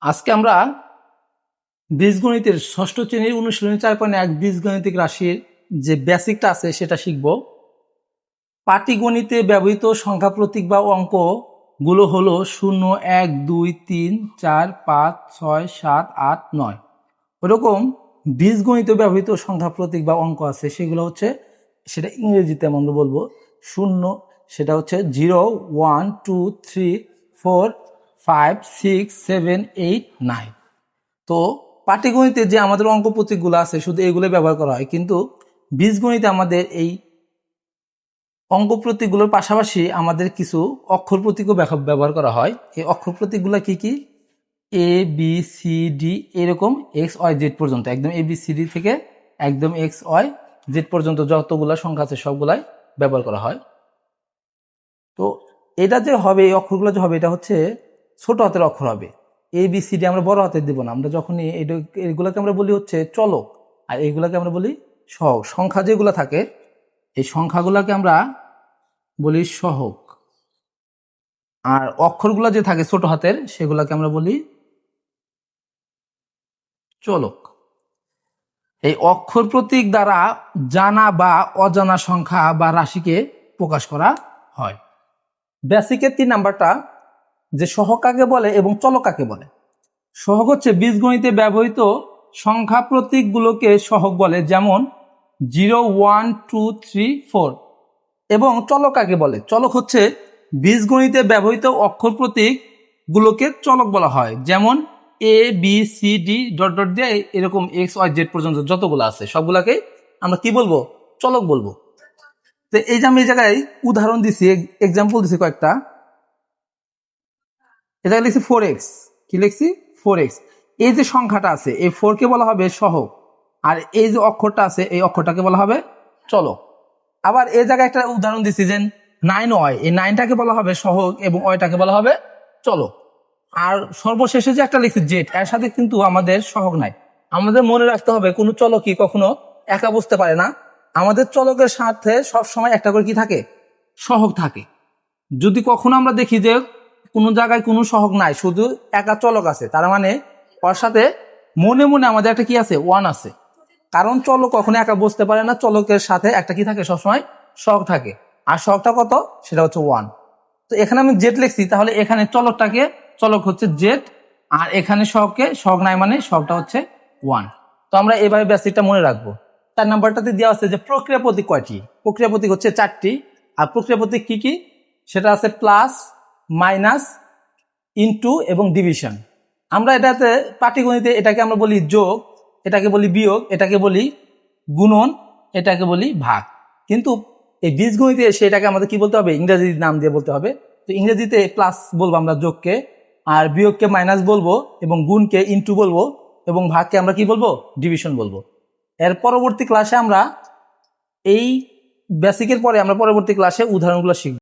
আজকে আমরা বীজগণিতের ষষ্ঠ শ্রেণীর অনুশীলনী 4.1 বীজগণিতিক রাশির যে বেসিকটা আছে সেটা শিখব। পাটিগণিতে ব্যবহৃত সংখ্যা প্রতীক বা অঙ্ক গুলো হলো 0, 1, 2, 3, 4, 5, 6, 7, 8, 9। ওরকম বীজগণিতে ব্যবহৃত সংখ্যা প্রতীক বা অঙ্ক আছে, সেগুলো হচ্ছে, সেটা ইংরেজিতে আমরা বলবো 0, সেটা হচ্ছে 0, 1, 2, 3, 4, 5, 6, 7, 8, 9। তো পাটিগণিতে যে আমাদের অঙ্ক প্রতীকগুলো আছে শুধু এগুলো ব্যবহার করা হয়, কিন্তু বীজগণিতে আমাদের এই অঙ্ক প্রতীকগুলোর পাশাপাশি আমাদের কিছু অক্ষর প্রতীকও ব্যবহার করা হয়। এই অক্ষর প্রতীকগুলো কি কি? এ বি সি ডি, এরকম এক্স ওয়াই জেড পর্যন্ত, একদম এ বি সি ডি থেকে একদম এক্স ওয়াই জেড পর্যন্ত যতগুলো সংখ্যা আছে সবগুলাই ব্যবহার করা হয়। তো এটা যে হবে, এই অক্ষরগুলো যে হবে, এটা হচ্ছে ছোট হাতের অক্ষর হবে। এ বি সি ডি আমরা বড় হাতের দিব না, আমরা যখনই এগুলোকে আমরা বলি হচ্ছে চলক, আর এইগুলোকে আমরা বলি সহগ। সংখ্যা যেগুলো থাকে এই সংখ্যাগুলোকে আমরা বলি সহগ, আর অক্ষরগুলো যে থাকে ছোট হাতের সেগুলোকে আমরা বলি চলক। এই অক্ষর প্রতীক দ্বারা জানা বা অজানা সংখ্যা বা রাশিকে প্রকাশ করা হয়। বেসিকের 3 নাম্বারটা যে সহগ কাকে বলে এবং চলক কাকে বলে। সহগ হচ্ছে বীজগণিতে ব্যবহৃত সংখ্যা প্রতীকগুলোকে সহগ বলে, যেমন 0, 1, 2, 3, 4। এবং চলক কাকে বলে? চলক হচ্ছে বীজগণিতে ব্যবহৃত অক্ষর প্রতীকগুলোকে চলক বলা হয়, যেমন A B C D dot dot দিয়ে এরকম এক্স ওয়াই জেড পর্যন্ত যতগুলো আছে সবগুলাকে আমরা কি বলবো? চলক বলবো। তো এই যে আমি এই জায়গায় উদাহরণ দিছি, এক্সাম্পল দিছি কয়েকটা। এটা লিখছি 4x, কি লিখছি? 4x। এই যে সংখ্যাটা আছে এই 4 কে বলা হবে সহগ, আর এই যে অক্ষরটা আছে এই অক্ষরটাকে বলা হবে চলক। আবার এই জায়গায় একটা উদাহরণ দিচ্ছি যে 9y, এই 9টাকে বলা হবে সহগ এবং ওইটাকে বলা হবে চলক। আর সর্বশেষে যে একটা লিখছি জেড, এর সাথে কিন্তু আমাদের সহগ নাই। আমাদের মনে রাখতে হবে কোনো চলকই কখনো একা বসতে পারে না, আমাদের চলকের সাথে সবসময় একটা করে কি থাকে? সহগ থাকে। যদি কখনো আমরা দেখি যে কোনো জায়গায় কোনো সহগ নাই, শুধু একা চলক আছে, তার মানে ওর সাথে মনে মনে আমাদের একটা কি আছে? 1 আছে। কারণ চলক কখনো একা বসতে পারে না, চলকের সাথে একটা কি থাকে? সবসময় সহগ থাকে। আর সহগটা কত? সেটা হচ্ছে 1। তো এখানে আমি জেড লিখছি, তাহলে এখানে চলকটাকে, চলক হচ্ছে জেড, আর এখানে সহগকে, সহগ নাই মানে সহগটা হচ্ছে 1। তো আমরা এভাবে বেসিকটা মনে রাখবো। 4 নাম্বারটাতে দেওয়া আছে যে প্রক্রিয়া প্রতীক কয়টি? প্রক্রিয়া প্রতীক হচ্ছে 4টি। আর প্রক্রিয়া প্রতীক কি কি? সেটা আছে প্লাস, মাইনাস, ইনটু এবং ডিভিশন। আমরা এটাতে পাটিগণিতে এটাকে আমরা বলি যোগ, এটাকে বলি বিয়োগ, এটাকে বলি গুণন, এটাকে বলি ভাগ। কিন্তু এই বীজগণিতে এসে এটাকে আমাদের কি বলতে হবে? ইংরেজি নাম দিয়ে বলতে হবে। তো ইংরেজিতে প্লাস বলবো আমরা যোগকে, আর বিয়োগকে মাইনাস বলবো, এবং গুণকে ইনটু বলবো, এবং ভাগকে আমরা কি বলবো? ডিভিশন বলবো। এর পরবর্তী ক্লাসে আমরা এই বেসিকের পরে আমরা পরবর্তী ক্লাসে উদাহরণগুলো শিখব।